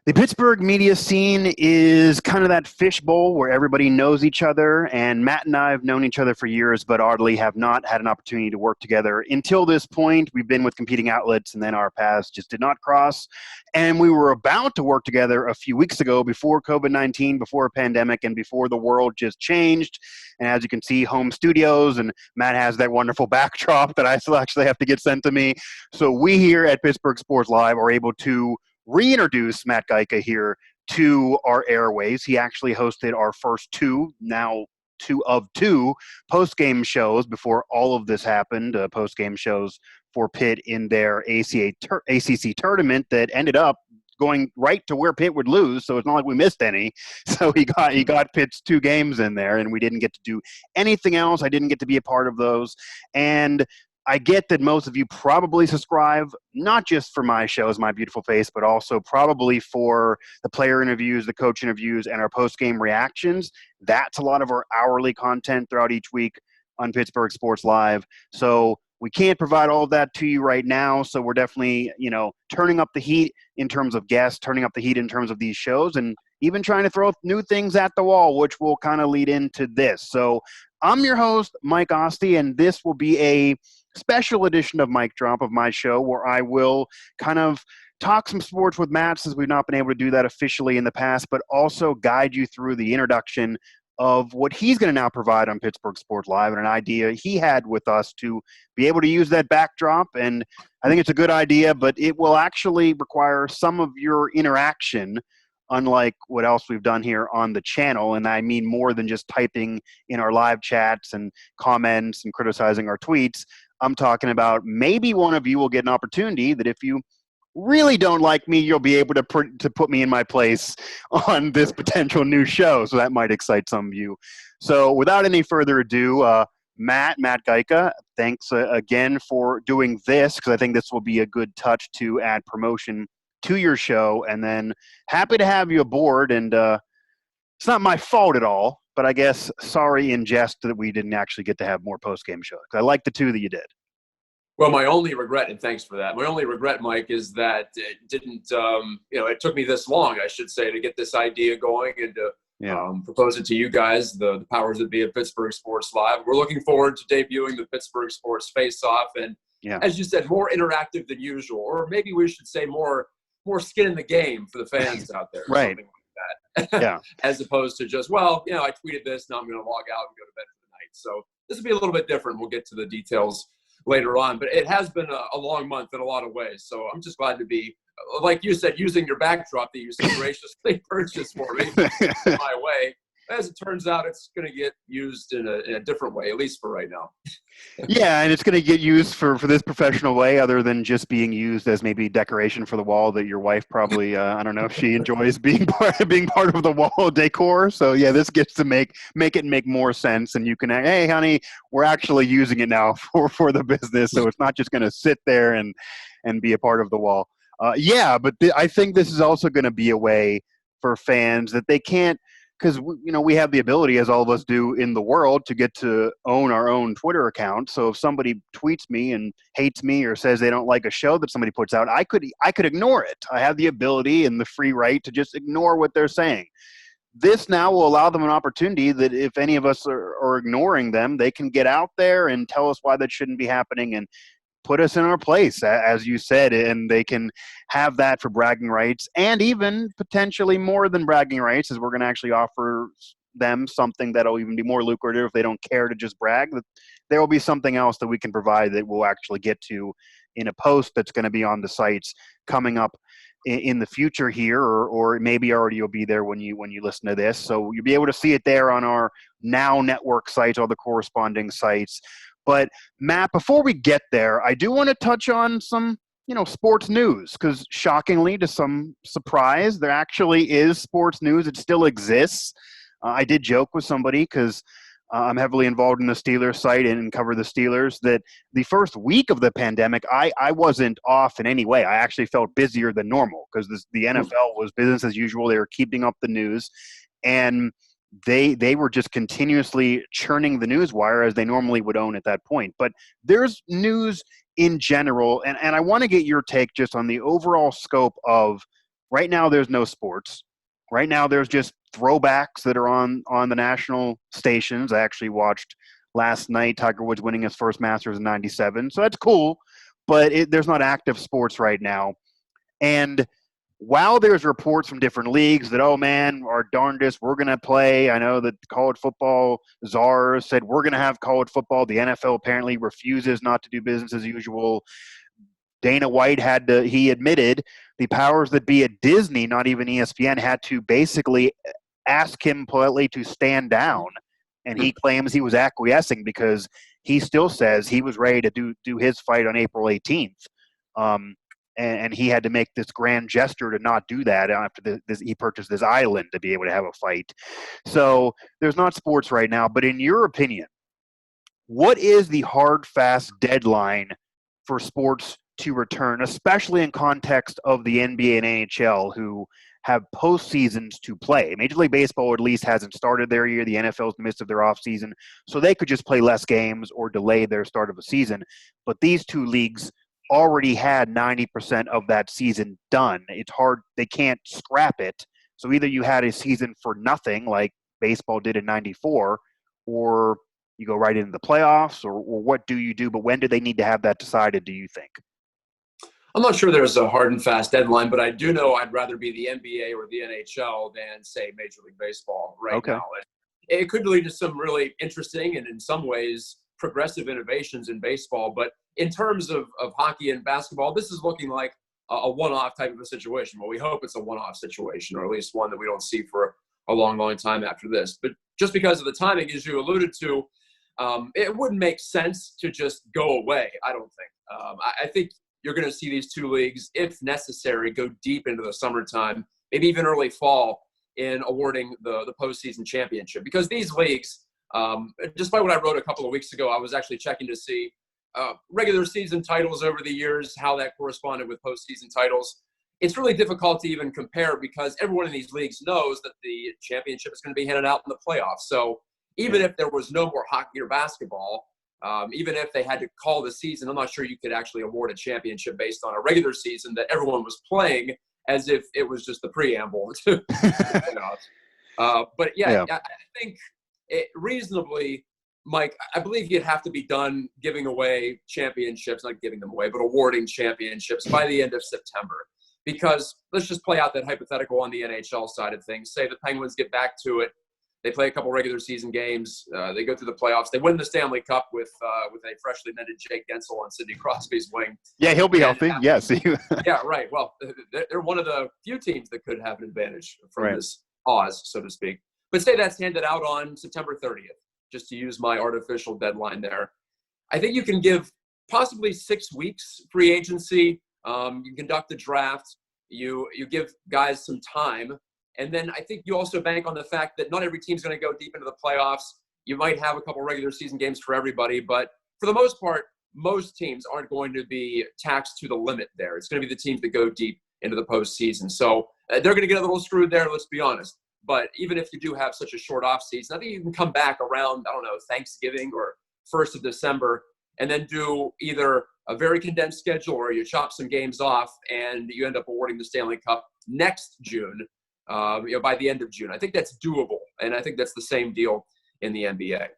The Pittsburgh media scene is kind of that fishbowl where everybody knows each other, and Matt and I have known each other for years, but oddly have not had an opportunity to work together until this point. We've been with competing outlets, and then our paths just did not cross. And we were about to work together a few weeks ago before COVID-19, before a pandemic, and before the world just changed. And as you can see, home studios, and Matt has that wonderful backdrop that I still actually have to get sent to me. So we here at Pittsburgh Sports Live are able to reintroduce Matt Gajtka here to our airways. He actually hosted our first now two of two post-game shows before all of this happened, post-game shows for Pitt in their ACC tournament that ended up going right to where Pitt would lose, so it's not like we missed any. So he got Pitt's two games in there, and we didn't get to do anything else. I didn't get to be a part of those. And I get that most of you probably subscribe, not just for my shows, My Beautiful Face, but also probably for the player interviews, the coach interviews, and our post-game reactions. That's a lot of our hourly content throughout each week on Pittsburgh Sports Live. So we can't provide all of that to you right now. So we're definitely, turning up the heat in terms of guests, turning up the heat in terms of these shows, and even trying to throw new things at the wall, which will kind of lead into this. So I'm your host, Mike Asti, and this will be a special edition of Mic Drop of my show where I will kind of talk some sports with Matt, since we've not been able to do that officially in the past, but also guide you through the introduction of what he's going to now provide on Pittsburgh Sports Live and an idea he had with us to be able to use that backdrop. And I think it's a good idea, but it will actually require some of your interaction, unlike what else we've done here on the channel. And I mean more than just typing in our live chats and comments and criticizing our tweets. I'm talking about maybe one of you will get an opportunity that if you really don't like me, you'll be able to put me in my place on this potential new show. So that might excite some of you. So without any further ado, Matt Gajtka, thanks again for doing this, because I think this will be a good touch to add promotion to your show. And then happy to have you aboard. And it's not my fault at all, but I guess sorry in jest that we didn't actually get to have more post-game shows, because I like the two that you did. Well, my only regret, and thanks for that, my only regret, Mike, is that it didn't, it took me this long, I should say, to get this idea going and to propose it to you guys, the powers that be at Pittsburgh Sports Live. We're looking forward to debuting the Pittsburgh Sports Faceoff, and as you said, more interactive than usual, or maybe we should say more skin in the game for the fans out there. Right. Something like that. Yeah. As opposed to just, I tweeted this, now I'm going to log out and go to bed for the night. So this will be a little bit different. We'll get to the details later on, but it has been a long month in a lot of ways. So I'm just glad to be, like you said, using your backdrop that you so graciously purchased for me my way. As it turns out, it's going to get used in a different way, at least for right now. Yeah, and it's going to get used for this professional way, other than just being used as maybe decoration for the wall that your wife probably, I don't know if she enjoys being part of the wall decor. So yeah, this gets to make it make more sense, and you can, hey, honey, we're actually using it now for the business, so it's not just going to sit there and be a part of the wall. But I think this is also going to be a way for fans that they can't. Because, we have the ability, as all of us do in the world, to get to own our own Twitter account. So if somebody tweets me and hates me or says they don't like a show that somebody puts out, I could ignore it. I have the ability and the free right to just ignore what they're saying. This now will allow them an opportunity that if any of us are ignoring them, they can get out there and tell us why that shouldn't be happening and put us in our place, as you said, and they can have that for bragging rights, and even potentially more than bragging rights, as we're going to actually offer them something that'll even be more lucrative if they don't care to just brag. That there will be something else that we can provide that we'll actually get to in a post that's going to be on the sites coming up in the future here, or maybe already you'll be there when you listen to this. So you'll be able to see it there on our Now Network sites, all the corresponding sites. But Matt, before we get there, I do want to touch on some, sports news, because shockingly, to some surprise, there actually is sports news. It still exists. I did joke with somebody, because I'm heavily involved in the Steelers site and cover the Steelers, that the first week of the pandemic, I wasn't off in any way. I actually felt busier than normal, because the NFL was business as usual. They were keeping up the news, and they were just continuously churning the news wire as they normally would own at that point. But there's news in general, and I want to get your take just on the overall scope of Right now, there's no sports. Right now, there's just throwbacks that are on the national stations. I actually watched last night Tiger Woods winning his first Masters in '97, so that's cool. But there's not active sports right now. And while there's reports from different leagues that, oh man, our darndest, we're going to play. I know that college football czars said we're going to have college football. The NFL apparently refuses not to do business as usual. Dana White he admitted the powers that be at Disney, not even ESPN, had to basically ask him politely to stand down. And he claims he was acquiescing because he still says he was ready to do his fight on April 18th. And he had to make this grand gesture to not do that after he purchased this island to be able to have a fight. So there's not sports right now. But in your opinion, what is the hard, fast deadline for sports to return, especially in context of the NBA and NHL, who have postseasons to play? Major League Baseball at least hasn't started their year. The NFL's in the midst of their offseason, so they could just play less games or delay their start of a season. But these two leagues already had 90% of that season done. It's hard. They can't scrap it. So either you had a season for nothing like baseball did in '94, or you go right into the playoffs, or what do you do? But when do they need to have that decided, do you think? I'm not sure there's a hard and fast deadline, but I do know I'd rather be the NBA or the NHL than, say, Major League Baseball right now. And it could lead to some really interesting and in some ways progressive innovations in baseball. But in terms of hockey and basketball, this is looking like a one-off type of a situation. Well, we hope it's a one-off situation, or at least one that we don't see for a long, long time after this. But just because of the timing, as you alluded to, it wouldn't make sense to just go away, I don't think. I think you're going to see these two leagues, if necessary, go deep into the summertime, maybe even early fall, in awarding the postseason championship. Because these leagues, despite what I wrote a couple of weeks ago, I was actually checking to see regular season titles over the years, how that corresponded with postseason titles. It's really difficult to even compare because everyone in these leagues knows that the championship is going to be handed out in the playoffs. So even if there was no more hockey or basketball, even if they had to call the season, I'm not sure you could actually award a championship based on a regular season that everyone was playing as if it was just the preamble to playoffs. But I think reasonably, Mike, I believe you'd have to be done giving away championships, not giving them away, but awarding championships by the end of September. Because let's just play out that hypothetical on the NHL side of things. Say the Penguins get back to it. They play a couple regular season games. They go through the playoffs. They win the Stanley Cup with a freshly minted Jake Gensel on Sidney Crosby's wing. Yeah, he'll be healthy. Yes. Yeah, right. Well, they're one of the few teams that could have an advantage from this pause, so to speak. But say that's handed out on September 30th, just to use my artificial deadline there. I think you can give possibly 6 weeks free agency. You conduct the draft. You give guys some time. And then I think you also bank on the fact that not every team's going to go deep into the playoffs. You might have a couple regular season games for everybody, but for the most part, most teams aren't going to be taxed to the limit there. It's going to be the teams that go deep into the postseason. So they're going to get a little screwed there, let's be honest. But even if you do have such a short off season, I think you can come back around, Thanksgiving or 1st of December and then do either a very condensed schedule or you chop some games off and you end up awarding the Stanley Cup next June. By the end of June. I think that's doable, and I think that's the same deal in the NBA.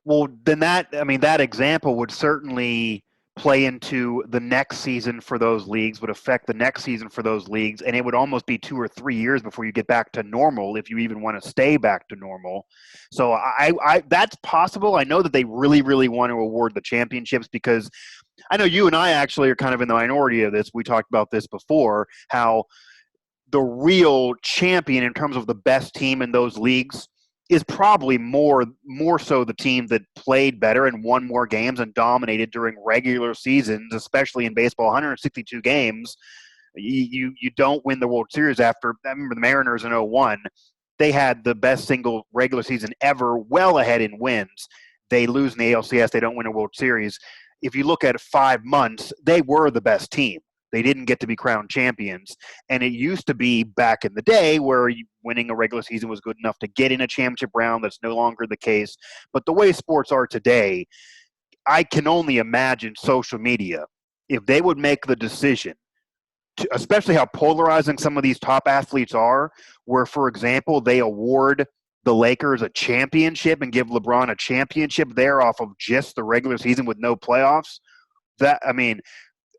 Well, then that example would certainly play into the next season for those leagues, would affect the next season for those leagues, and it would almost be 2 or 3 years before you get back to normal if you even want to stay back to normal. So I that's possible. I know that they really, really want to award the championships because I know you and I actually are kind of in the minority of this. We talked about this before, how the real champion in terms of the best team in those leagues is probably more so the team that played better and won more games and dominated during regular seasons, especially in baseball. 162 games, you don't win the World Series after. I remember the Mariners in 2001. They had the best single regular season ever, well ahead in wins. They lose in the ALCS. They don't win a World Series. If you look at 5 months, they were the best team. They didn't get to be crowned champions. And it used to be back in the day where winning a regular season was good enough to get in a championship round. That's no longer the case. But the way sports are today, I can only imagine social media, if they would make the decision especially how polarizing some of these top athletes are, where, for example, they award the Lakers a championship and give LeBron a championship there off of just the regular season with no playoffs.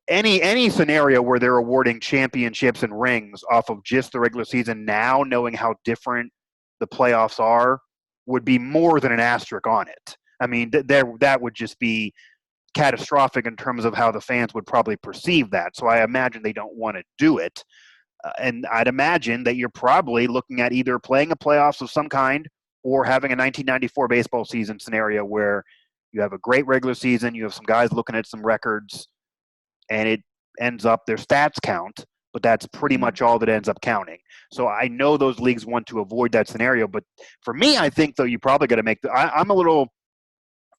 Any scenario where they're awarding championships and rings off of just the regular season now, knowing how different the playoffs are, would be more than an asterisk on it. I mean, that would just be catastrophic in terms of how the fans would probably perceive that. So I imagine they don't want to do it. And I'd imagine that you're probably looking at either playing a playoffs of some kind or having a 1994 baseball season scenario where you have a great regular season, you have some guys looking at some records, and it ends up their stats count, but that's pretty much all that ends up counting. So I know those leagues want to avoid that scenario, but for me, I think, though, you probably got to I'm a little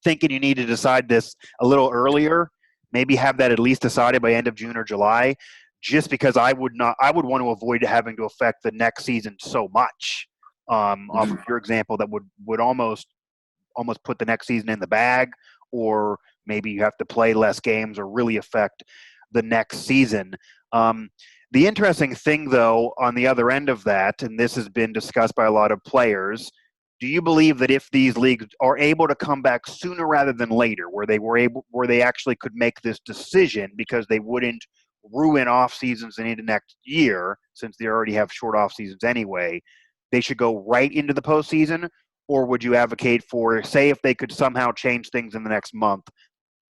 thinking you need to decide this a little earlier, maybe have that at least decided by end of June or July, just because I would want to avoid having to affect the next season so much. Off of your example, that would almost put the next season in the bag, or maybe you have to play less games or really affect the next season. The interesting thing, though, on the other end of that, and this has been discussed by a lot of players, do you believe that if these leagues are able to come back sooner rather than later, where they actually could make this decision because they wouldn't ruin off seasons and into next year, since they already have short off seasons anyway, they should go right into the postseason? Or would you advocate for, say, if they could somehow change things in the next month,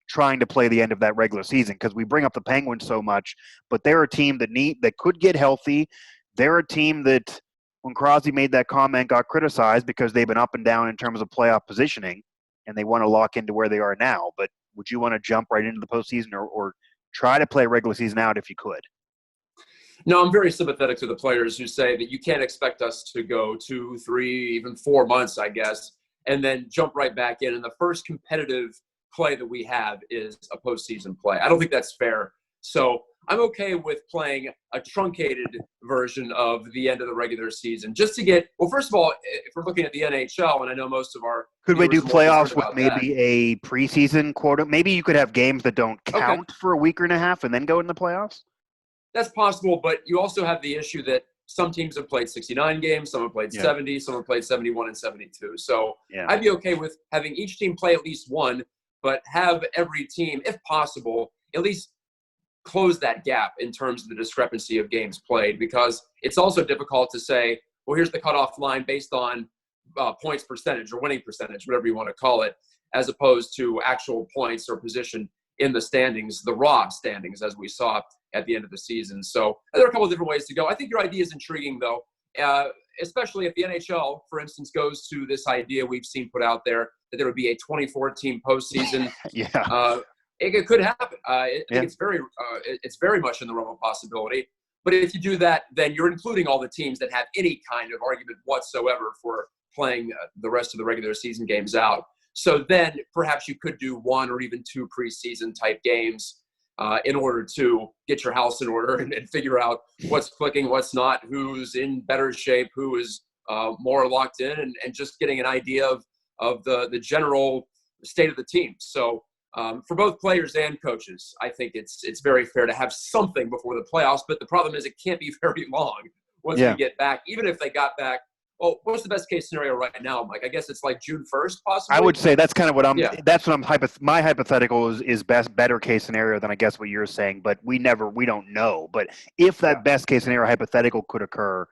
trying to play the end of that regular season? Because we bring up the Penguins so much, but they're a team that could get healthy. They're a team that, when Crosby made that comment, got criticized because they've been up and down in terms of playoff positioning, and they want to lock into where they are now. But would you want to jump right into the postseason, or try to play regular season out if you could? No, I'm very sympathetic to the players who say that you can't expect us to go 2, 3, even 4 months, I guess, and then jump right back in. And the first competitive play that we have is a postseason play. I don't think that's fair. So I'm okay with playing a truncated version of the end of the regular season, just to get, well, first of all, if we're looking at the NHL, and I know most of our could we do playoffs with maybe a preseason quota? Maybe you could have games that don't count for a week and a half and then go in the playoffs? That's possible, but you also have the issue that some teams have played 69 games, some have played 70, some have played 71 and 72. So I'd be okay with having each team play at least one, but have every team, if possible, at least close that gap in terms of the discrepancy of games played, because it's also difficult to say, well, here's the cutoff line based on points percentage or winning percentage, whatever you want to call it, as opposed to actual points or position in the standings, the raw standings, as we saw at the end of the season. So there are a couple of different ways to go. I think your idea is intriguing, though, especially if the NHL, for instance, goes to this idea we've seen put out there that there would be a 24-team postseason. It could happen. I think it's very much in the realm of possibility. But if you do that, then you're including all the teams that have any kind of argument whatsoever for playing the rest of the regular season games out. So then perhaps you could do 1 or even 2 preseason type games in order to get your house in order and figure out what's clicking, what's not, who's in better shape, who is more locked in, and just getting an idea of the general state of the team. So for both players and coaches, I think it's very fair to have something before the playoffs. But the problem is it can't be very long once we get back. Even if they got back, well, what's the best case scenario right now, Mike? I guess it's like June 1st, possibly. I would say that's kind of what I'm. Yeah. That's what I'm. My hypothetical is better case scenario than I guess what you're saying. But we don't know. But if that best case scenario hypothetical could occur,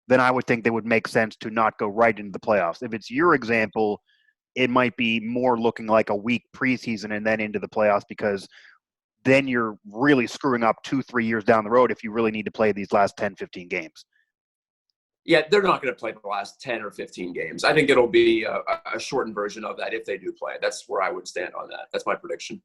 then I would think they would make sense to not go right into the playoffs. If it's your example, it might be more looking like a week preseason and then into the playoffs, because then you're really screwing up 2-3 years down the road if you really need to play these last 10, 15 games. Yeah, they're not going to play the last 10 or 15 games. I think it'll be a shortened version of that if they do play. That's where I would stand on that. That's my prediction.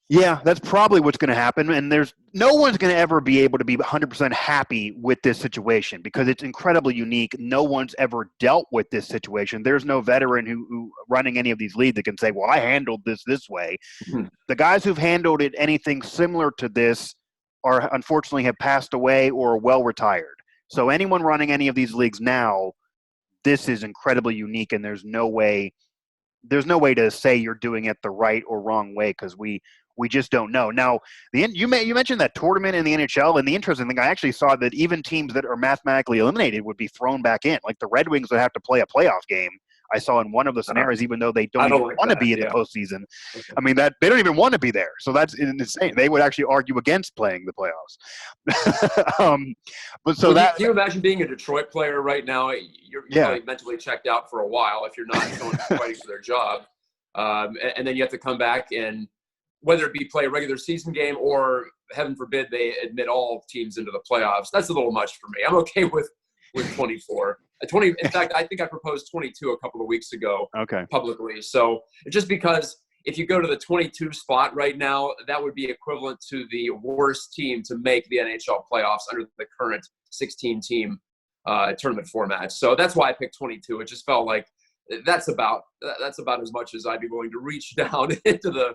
Yeah, that's probably what's going to happen. And there's no one's going to ever be able to be 100% happy with this situation because it's incredibly unique. No one's ever dealt with this situation. There's no veteran who running any of these leagues that can say, well, I handled this way. Mm-hmm. The guys who've handled it anything similar to this are unfortunately have passed away or are well retired. So anyone running any of these leagues now, this is incredibly unique, and there's no way to say you're doing it the right or wrong way, because we We just don't know. Now, you mentioned that tournament in the NHL, and the interesting thing, I actually saw that even teams that are mathematically eliminated would be thrown back in. Like the Red Wings would have to play a playoff game. I saw in one of the scenarios, even though they don't even want to be in the postseason. Okay. I mean, that they don't even want to be there. So that's insane. They would actually argue against playing the playoffs. Do you imagine being a Detroit player right now? You're probably mentally checked out for a while if you're not someone fighting for their job. And then you have to come back and whether it be play a regular season game or, heaven forbid, they admit all teams into the playoffs. That's a little much for me. I'm okay with 24. In fact, I think I proposed 22 a couple of weeks ago publicly. So just because if you go to the 22 spot right now, that would be equivalent to the worst team to make the NHL playoffs under the current 16-team tournament format. So that's why I picked 22. It just felt like that's about as much as I'd be willing to reach down into the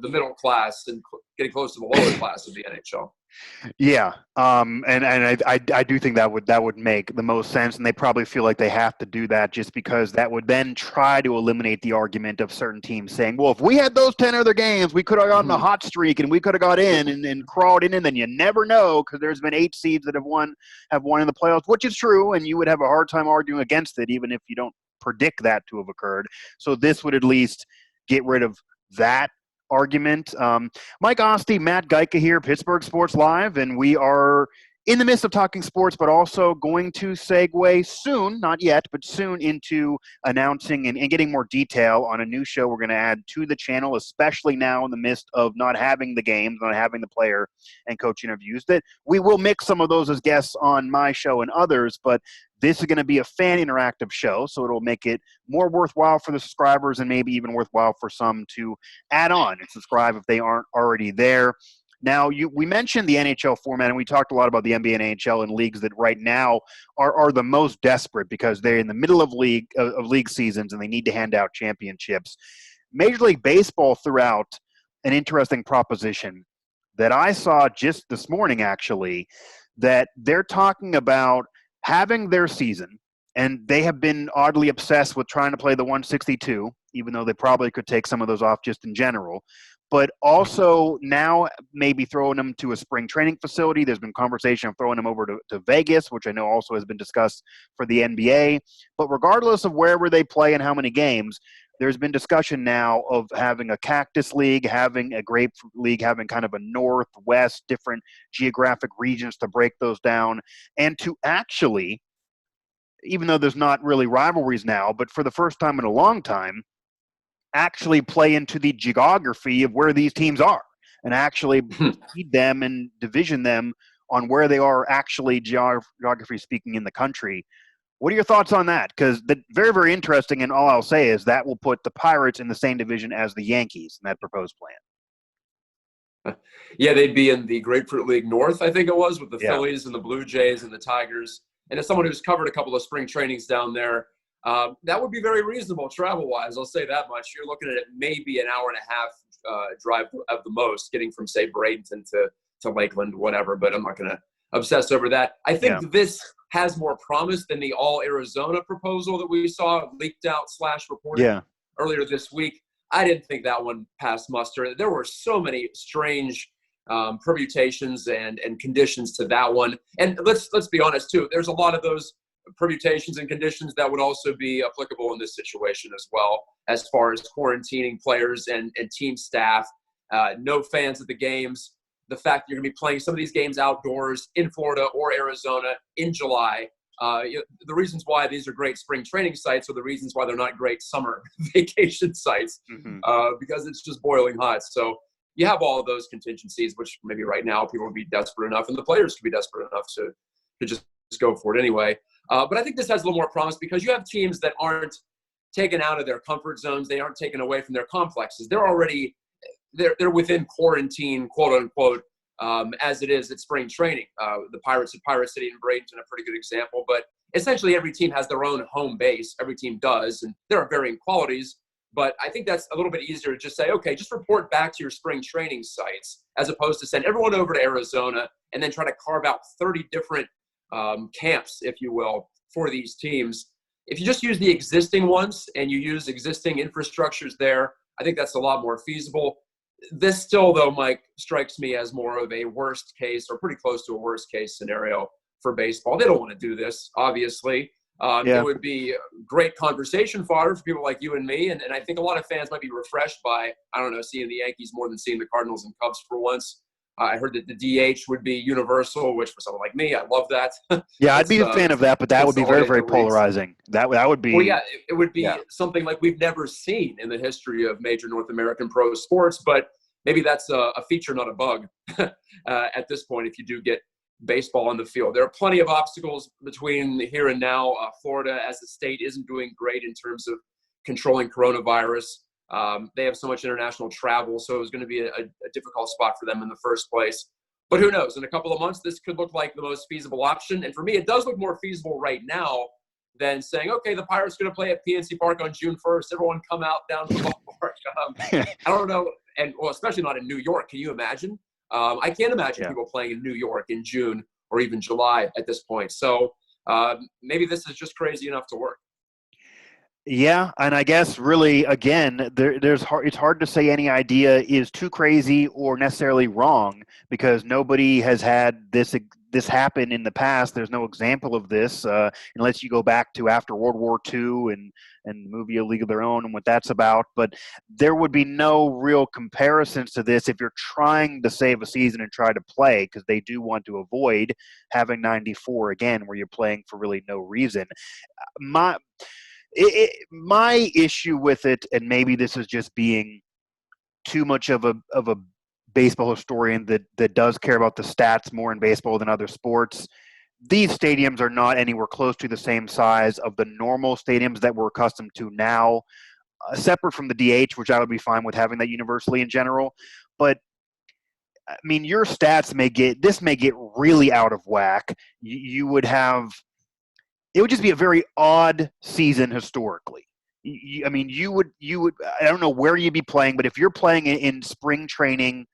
middle class and getting close to the lower class of the NHL. Yeah, and I do think that would make the most sense, and they probably feel like they have to do that just because that would then try to eliminate the argument of certain teams saying, well, if we had those 10 other games, we could have gotten a hot streak and we could have got in and crawled in, and then you never know because there's been 8 seeds that have won in the playoffs, which is true, and you would have a hard time arguing against it even if you don't predict that to have occurred. So this would at least get rid of that argument. Mike Asti, Matt Gajtka here, Pittsburgh Sports Live, and we are in the midst of talking sports, but also going to segue soon, not yet, but soon into announcing and getting more detail on a new show we're going to add to the channel, especially now in the midst of not having the games, not having the player and coach interviews. That we will mix some of those as guests on my show and others, but this is going to be a fan interactive show, so it'll make it more worthwhile for the subscribers and maybe even worthwhile for some to add on and subscribe if they aren't already there. Now, we mentioned the NHL format, and we talked a lot about the NBA and NHL and leagues that right now are the most desperate because they're in the middle of league seasons and they need to hand out championships. Major League Baseball threw out an interesting proposition that I saw just this morning, actually, that they're talking about having their season, and they have been oddly obsessed with trying to play the 162, even though they probably could take some of those off just in general, but also now maybe throwing them to a spring training facility. There's been conversation of throwing them over to Vegas, which I know also has been discussed for the NBA. But regardless of wherever they play and how many games, there's been discussion now of having a cactus league, having a grapefruit league, having kind of a northwest, different geographic regions to break those down, and to actually, even though there's not really rivalries now, but for the first time in a long time, actually play into the geography of where these teams are and actually feed them and division them on where they are actually geography speaking in the country. What are your thoughts on that? Because very, very interesting, and all I'll say is that will put the Pirates in the same division as the Yankees in that proposed plan. Yeah, they'd be in the Grapefruit League North, I think it was, with the Phillies and the Blue Jays and the Tigers. And as someone who's covered a couple of spring trainings down there, that would be very reasonable travel-wise. I'll say that much. You're looking at maybe an hour and a half drive at the most, getting from, say, Bradenton to Lakeland, whatever. But I'm not going to obsess over that. I think this has more promise than the all-Arizona proposal that we saw leaked out / reported earlier this week. I didn't think that one passed muster. There were so many strange permutations and conditions to that one. And let's be honest, too. There's a lot of those permutations and conditions that would also be applicable in this situation as well, as far as quarantining players and team staff, no fans at the games, the fact that you're going to be playing some of these games outdoors in Florida or Arizona in July. The reasons why these are great spring training sites are the reasons why they're not great summer vacation sites, because it's just boiling hot. So you have all of those contingencies, which maybe right now people would be desperate enough, and the players could be desperate enough to just go for it anyway. But I think this has a little more promise because you have teams that aren't taken out of their comfort zones. They aren't taken away from their complexes. They're within quarantine, quote unquote, as it is at spring training. The Pirates at Pirate City and Bradenton, a pretty good example. But essentially every team has their own home base. Every team does. And there are varying qualities. But I think that's a little bit easier to just say, okay, just report back to your spring training sites as opposed to send everyone over to Arizona and then try to carve out 30 different camps, if you will, for these teams. If you just use the existing ones and you use existing infrastructures there, I think that's a lot more feasible. This still, though, Mike, strikes me as more of a worst case or pretty close to a worst case scenario for baseball. They don't want to do this, obviously. It would be great conversation fodder for people like you and me. And I think a lot of fans might be refreshed by, I don't know, seeing the Yankees more than seeing the Cardinals and Cubs for once. I heard that the DH would be universal, which for someone like me, I love that. Yeah, I'd be a fan of that, but that would be very, very polarizing. That would be. Well, yeah, it would be something like we've never seen in the history of major North American pro sports. But maybe that's a feature, not a bug, at this point. If you do get baseball on the field, there are plenty of obstacles between here and now. Florida, as a state, isn't doing great in terms of controlling coronavirus. They have so much international travel, so it was going to be a difficult spot for them in the first place. But who knows? In a couple of months, this could look like the most feasible option. And for me, it does look more feasible right now than saying, okay, the Pirates are going to play at PNC Park on June 1st. Everyone come out down to the ballpark. I don't know, and well, especially not in New York. Can you imagine? I can't imagine people playing in New York in June or even July at this point. So maybe this is just crazy enough to work. Yeah, and I guess really, again, it's hard to say any idea is too crazy or necessarily wrong because nobody has had this happen in the past. There's no example of this unless you go back to after World War II and the movie A League of Their Own and what that's about. But there would be no real comparisons to this if you're trying to save a season and try to play, because they do want to avoid having 94 again where you're playing for really no reason. My issue with it, and maybe this is just being too much of a baseball historian that does care about the stats more in baseball than other sports, these stadiums are not anywhere close to the same size of the normal stadiums that we're accustomed to now, separate from the DH, which I would be fine with having that universally in general. But I mean, your stats may get really out of whack. You would have. It would just be a very odd season historically. I mean, you would. I don't know where you'd be playing, but if you're playing in spring training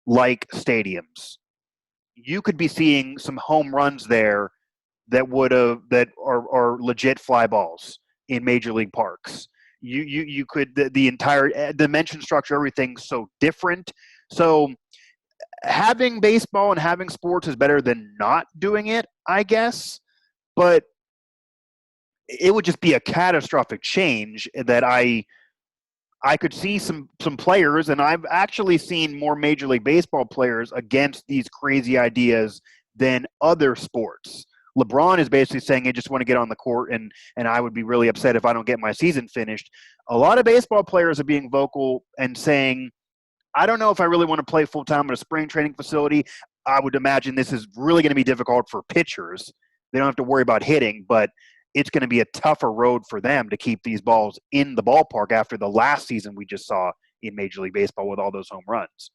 like stadiums, you could be seeing some home runs there that are legit fly balls in major league parks. You could the entire dimension structure, everything's so different. So having baseball and having sports is better than not doing it, I guess, but it would just be a catastrophic change that I could see some players, and I've actually seen more Major League Baseball players against these crazy ideas than other sports. LeBron is basically saying, I just want to get on the court, and I would be really upset if I don't get my season finished. A lot of baseball players are being vocal and saying, I don't know if I really want to play full-time at a spring training facility. I would imagine this is really going to be difficult for pitchers. They don't have to worry about hitting, but it's going to be a tougher road for them to keep these balls in the ballpark after the last season we just saw in Major League Baseball with all those home runs.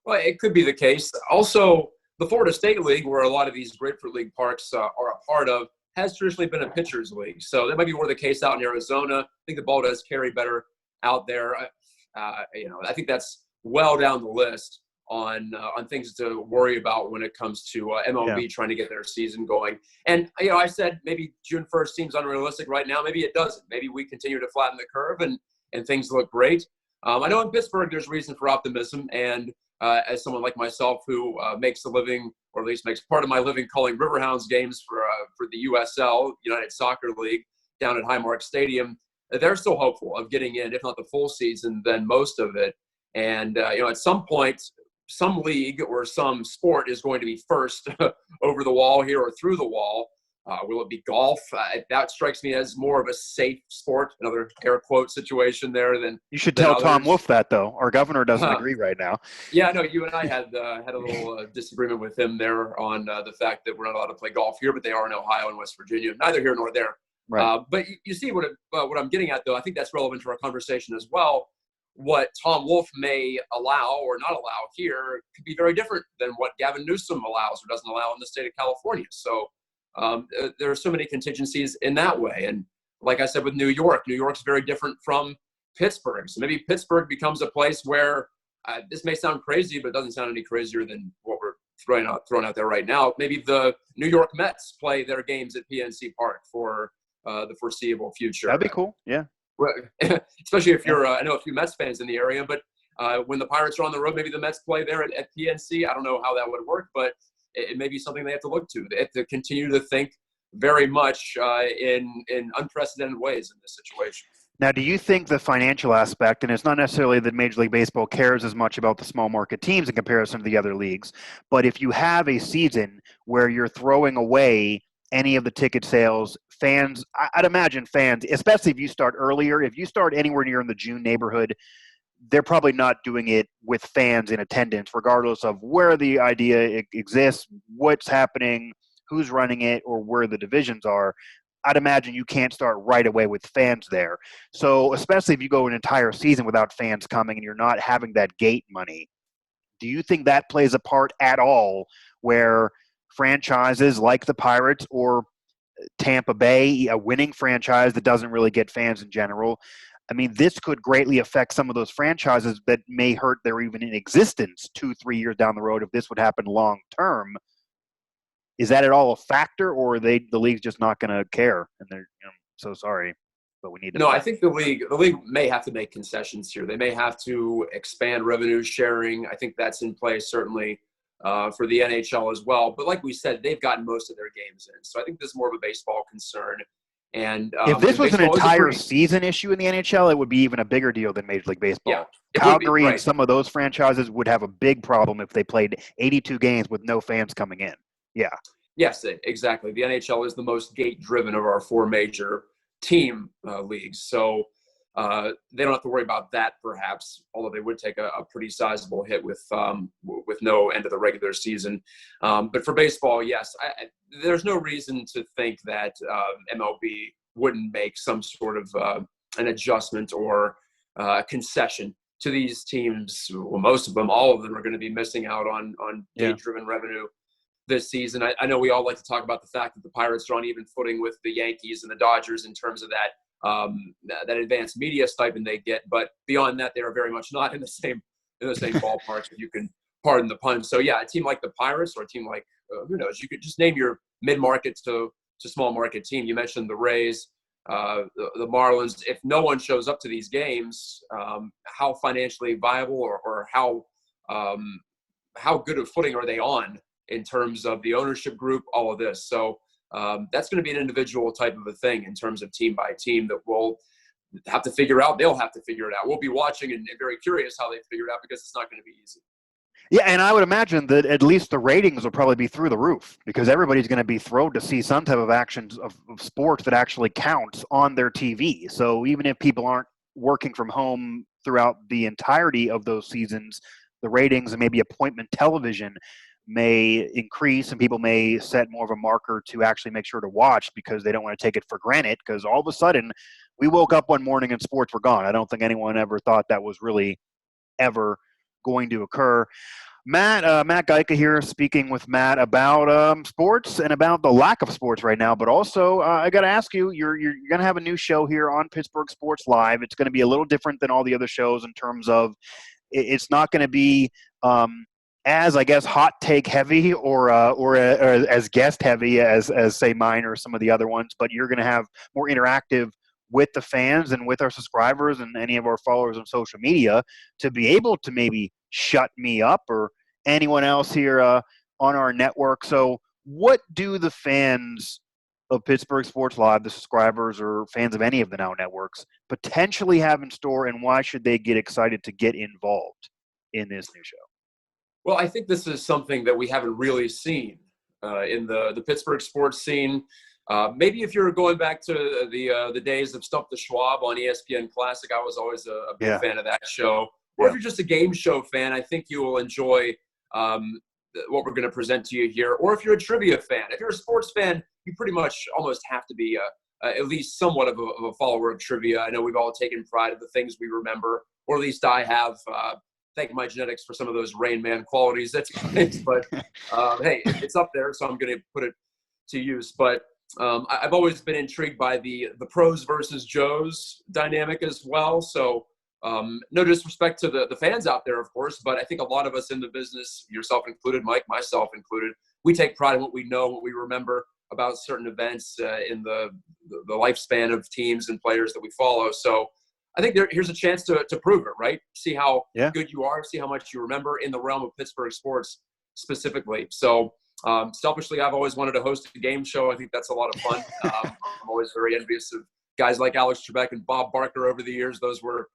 Well, it could be the case. Also, the Florida State League, where a lot of these Grapefruit League parks are a part of, has traditionally been a pitcher's league. So that might be more the case out in Arizona. I think the ball does carry better out there. I think that's well down the list on things to worry about when it comes to MLB trying to get their season going. And, I said maybe June 1st seems unrealistic right now. Maybe it doesn't. Maybe we continue to flatten the curve and things look great. I know in Pittsburgh there's reason for optimism. And as someone like myself who makes a living, or at least makes part of my living, calling Riverhounds games for the USL, United Soccer League, down at Highmark Stadium, they're still hopeful of getting in, if not the full season, then most of it. And, at some point, some league or some sport is going to be first over the wall here or through the wall. Will it be golf? That strikes me as more of a safe sport, another air quote situation there than you should tell others. Tom Wolf that, though. Our governor doesn't agree right now. Yeah, no, you and I had a little disagreement with him there on the fact that we're not allowed to play golf here, but they are in Ohio and West Virginia. Neither here nor there. Right. But you see what I'm getting at, though. I think that's relevant to our conversation as well. What Tom Wolf may allow or not allow here could be very different than what Gavin Newsom allows or doesn't allow in the state of California. So there are so many contingencies in that way. And like I said, with New York's very different from Pittsburgh. So maybe Pittsburgh becomes a place where this may sound crazy, but it doesn't sound any crazier than what we're throwing out there right now. Maybe the New York Mets play their games at PNC Park for the foreseeable future. That'd be cool. Yeah. Especially if you're, I know a few Mets fans in the area, but when the Pirates are on the road, maybe the Mets play there at PNC. I don't know how that would work, but it may be something they have to look to. They have to continue to think very much in unprecedented ways in this situation. Now, do you think the financial aspect, and it's not necessarily that Major League Baseball cares as much about the small market teams in comparison to the other leagues, but if you have a season where you're throwing away any of the ticket sales, fans, I'd imagine fans, especially if you start earlier, if you start anywhere near in the June neighborhood, they're probably not doing it with fans in attendance, regardless of where the idea exists, what's happening, who's running it, or where the divisions are. I'd imagine you can't start right away with fans there. So especially if you go an entire season without fans coming and you're not having that gate money, do you think that plays a part at all where franchises like the Pirates or Tampa Bay, a winning franchise that doesn't really get fans in general, I mean, this could greatly affect some of those franchises that may hurt their even in existence 2-3 years down the road if this would happen long term. Is that at all a factor, or are the league's just not going to care? And they're, so sorry, but we need to. No, I think the league may have to make concessions here. They may have to expand revenue sharing. I think that's in place certainly for the NHL as well. But like we said, they've gotten most of their games in, so I think this is more of a baseball concern. And if this was an entire season issue in the NHL, it would be even a bigger deal than Major League Baseball. Yeah, Calgary and some of those franchises would have a big problem if they played 82 games with no fans coming in. Yeah. Yes, exactly. The NHL is the most gate-driven of our four major team leagues. So they don't have to worry about that, perhaps, although they would take a pretty sizable hit with no end of the regular season. But for baseball, yes, there's no reason to think that MLB wouldn't make some sort of an adjustment or concession to these teams. Well, most of them, all of them, are going to be missing out on gate-driven revenue this season. I know we all like to talk about the fact that the Pirates are on even footing with the Yankees and the Dodgers in terms of that advanced media stipend they get, but beyond that, they are very much not in the same ballpark, if you can pardon the pun. So yeah, a team like the Pirates or a team like who knows, you could just name your mid-market to small market team. You mentioned the Rays, the Marlins. If no one shows up to these games, how financially viable or how good of footing are they on in terms of the ownership group, all of this. So that's going to be an individual type of a thing in terms of team by team that we'll have to figure out. They'll have to figure it out. We'll be watching and very curious how they figure it out, because it's not going to be easy. Yeah, and I would imagine that at least the ratings will probably be through the roof, because everybody's going to be thrilled to see some type of actions of sports that actually counts on their TV. So even if people aren't working from home throughout the entirety of those seasons, the ratings and maybe appointment television may increase, and people may set more of a marker to actually make sure to watch, because they don't want to take it for granted, because all of a sudden we woke up one morning and sports were gone. I don't think anyone ever thought that was really ever going to occur. Matt Gajtka here, speaking with Matt about sports and about the lack of sports right now, but also I got to ask you, you're going to have a new show here on Pittsburgh Sports Live. It's going to be a little different than all the other shows in terms of it's not going to be as, I guess, hot take heavy or as guest heavy as say mine or some of the other ones, but you're going to have more interactive with the fans and with our subscribers and any of our followers on social media to be able to maybe shut me up or anyone else here on our network. So what do the fans of Pittsburgh Sports Live, the subscribers or fans of any of the now networks, potentially have in store, and why should they get excited to get involved in this new show? Well, I think this is something that we haven't really seen in the Pittsburgh sports scene. Maybe if you're going back to the days of Stump the Schwab on ESPN Classic, I was always a big fan of that show. Or if you're just a game show fan, I think you will enjoy what we're going to present to you here. Or if you're a trivia fan, if you're a sports fan, you pretty much almost have to be at least somewhat of a follower of trivia. I know we've all taken pride of the things we remember, or at least I have. Thank my genetics for some of those Rain Man qualities. That's great, but hey, it's up there, so I'm going to put it to use. But I've always been intrigued by the pros versus Joes dynamic as well. So no disrespect to the fans out there, of course, but I think a lot of us in the business, yourself included, Mike, myself included, we take pride in what we know, what we remember about certain events in the lifespan of teams and players that we follow. So I think here's a chance to prove it, right? See how Yeah. good you are, see how much you remember in the realm of Pittsburgh sports specifically. So selfishly, I've always wanted to host a game show. I think that's a lot of fun. I'm always very envious of guys like Alex Trebek and Bob Barker over the years. Those were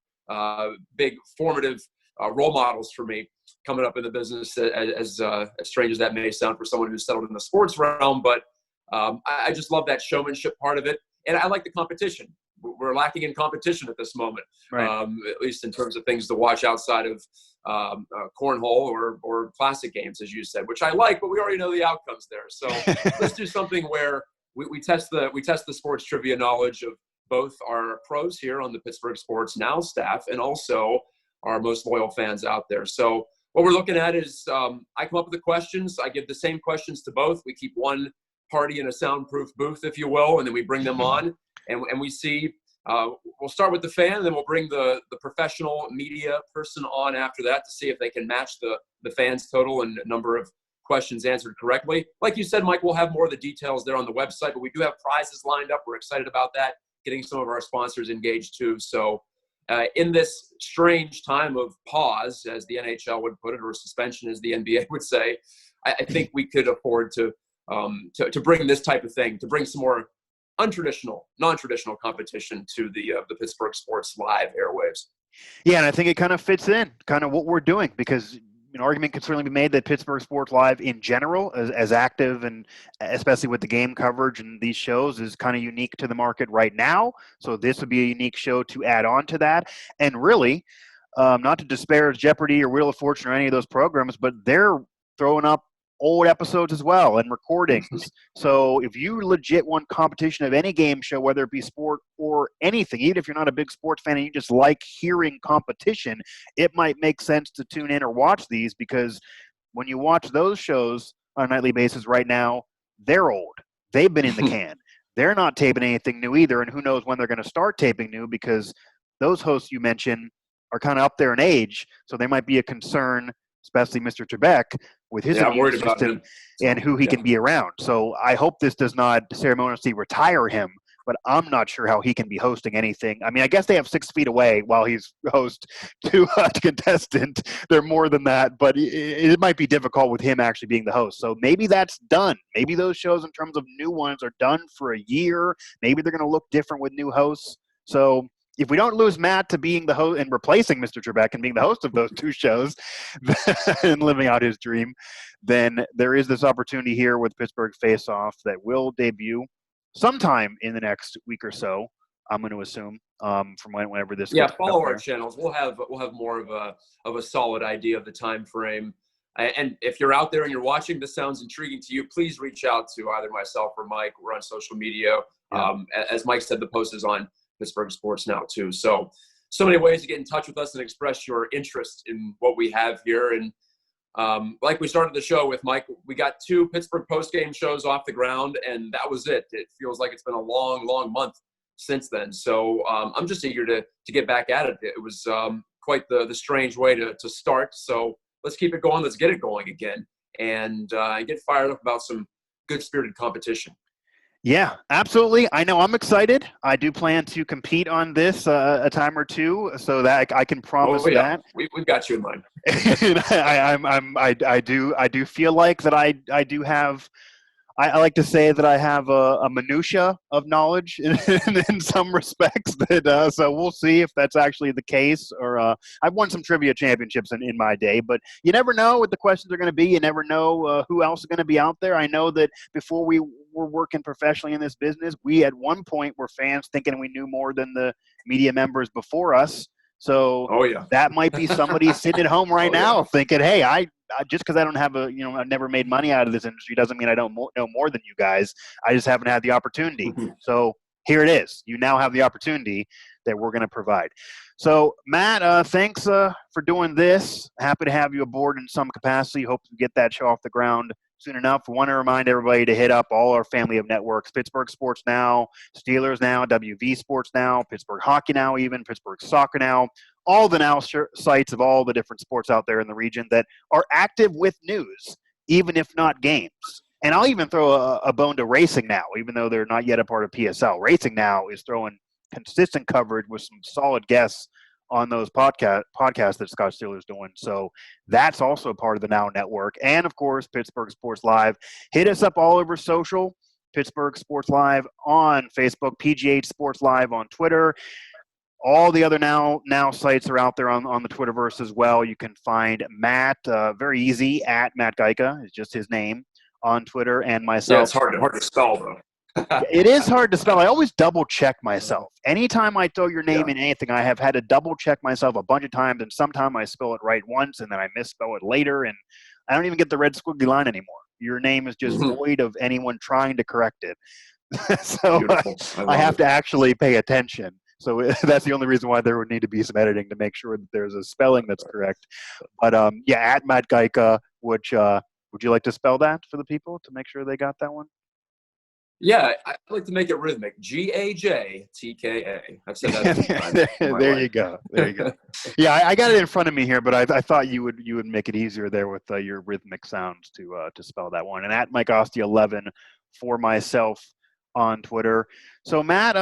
big formative role models for me coming up in the business, as strange as that may sound for someone who's settled in the sports realm. But I just love that showmanship part of it. And I like the competition. We're lacking in competition at this moment, right. At least in terms of things to watch outside of cornhole or classic games, as you said, which I like, but we already know the outcomes there. So let's do something where we test the sports trivia knowledge of both our pros here on the Pittsburgh Sports Now staff and also our most loyal fans out there. So what we're looking at is I come up with the questions. I give the same questions to both. We keep one party in a soundproof booth, if you will, and then we bring them on. And we see, we'll start with the fan, and then we'll bring the professional media person on after that to see if they can match the fans' total and number of questions answered correctly. Like you said, Mike, we'll have more of the details there on the website, but we do have prizes lined up. We're excited about that, getting some of our sponsors engaged too. So in this strange time of pause, as the NHL would put it, or suspension, as the NBA would say, I think we could afford to bring this type of thing, to bring some more non-traditional competition to the Pittsburgh Sports Live airwaves. Yeah, and I think it kind of fits in kind of what we're doing, because an argument could certainly be made that Pittsburgh Sports Live in general, as active and especially with the game coverage and these shows, is kind of unique to the market right now. So this would be a unique show to add on to that. And really, not to disparage Jeopardy or Wheel of Fortune or any of those programs, but they're throwing up old episodes as well and recordings. So if you legit want competition of any game show, whether it be sport or anything, even if you're not a big sports fan and you just like hearing competition, it might make sense to tune in or watch these, because when you watch those shows on a nightly basis right now, they're old. They've been in the can. They're not taping anything new either, and who knows when they're going to start taping new, because those hosts you mentioned are kind of up there in age, so there might be a concern, especially Mr. Trebek, with his immune system and who he can be around. So I hope this does not ceremoniously retire him, but I'm not sure how he can be hosting anything. I mean, I guess they have 6 feet away while he's host to contestant. They're more than that, but it might be difficult with him actually being the host. So maybe that's done. Maybe those shows in terms of new ones are done for a year. Maybe they're going to look different with new hosts. So if we don't lose Matt to being the host and replacing Mr. Trebek and being the host of those 2 shows and living out his dream, then there is this opportunity here with Pittsburgh Faceoff that will debut sometime in the next week or so, I'm going to assume, from whenever this gets follow our channels. We'll have more of a solid idea of the time frame. And if you're out there and you're watching, this sounds intriguing to you, please reach out to either myself or Mike. We're on social media. As Mike said, the post is on Pittsburgh Sports Now too. So many ways to get in touch with us and express your interest in what we have here. And like we started the show with, Mike, we got 2 Pittsburgh post-game shows off the ground, and that was it. It feels like it's been a long, long month since then. So I'm just eager to get back at it. It was quite the strange way to start. So let's keep it going. Let's get it going again, and get fired up about some good-spirited competition. Yeah, absolutely. I know I'm excited. I do plan to compete on this a time or two, so that I can promise that. We've got you in mind. I do feel like that I do have. I like to say that I have a minutia of knowledge in some respects. So we'll see if that's actually the case. Or I've won some trivia championships in my day, but you never know what the questions are going to be. You never know who else is going to be out there. I know that before we were working professionally in this business, we at one point were fans thinking we knew more than the media members before us. So that might be somebody sitting at home right now thinking, hey, I just because I don't have I never made money out of this industry doesn't mean I don't know more than you guys. I just haven't had the opportunity. So here it is. You now have the opportunity that we're going to provide. So Matt, thanks for doing this. Happy to have you aboard in some capacity. Hope to get that show off the ground soon enough. I want to remind everybody to hit up all our family of networks: Pittsburgh Sports Now, Steelers Now, WV Sports Now, Pittsburgh Hockey Now, even Pittsburgh Soccer Now, all the now sites of all the different sports out there in the region that are active with news, even if not games. And I'll even throw a bone to Racing Now, even though they're not yet a part of PSL. Racing Now is throwing consistent coverage with some solid guests on those podcasts that Scott Steeler's doing. So that's also part of the Now Network. And, of course, Pittsburgh Sports Live. Hit us up all over social, Pittsburgh Sports Live on Facebook, PGH Sports Live on Twitter. All the other now sites are out there on the Twitterverse as well. You can find Matt, very easy, at Matt Gajtka, is just his name, on Twitter, and myself. Yeah, it's hard to spell, though. It is hard to spell. I always double check myself. Anytime I throw your name in anything, I have had to double check myself a bunch of times, and sometimes I spell it right once, and then I misspell it later, and I don't even get the red squiggly line anymore. Your name is just void of anyone trying to correct it. So I have to actually pay attention. So that's the only reason why there would need to be some editing to make sure that there's a spelling that's correct. But at Matt Gajtka, which would you like to spell that for the people to make sure they got that one? Yeah, I'd like to make it rhythmic. Gajtka. I've said that a few times. There you go. There you go. Yeah, I got it in front of me here, but I thought you would make it easier there with your rhythmic sounds to spell that one. And at Mike Asti 11 for myself on Twitter. So Matt,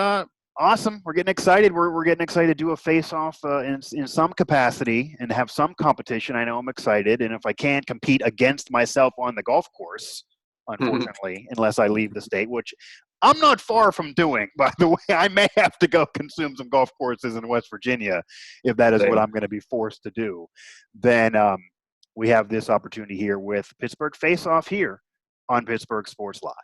awesome. We're getting excited. We're getting excited to do a face-off in some capacity and have some competition. I know I'm excited. And if I can't compete against myself on the golf course, unfortunately, unless I leave the state, which I'm not far from doing, by the way. I may have to go consume some golf courses in West Virginia if that is what I'm going to be forced to do. Then we have this opportunity here with Pittsburgh Faceoff here on Pittsburgh Sports Live.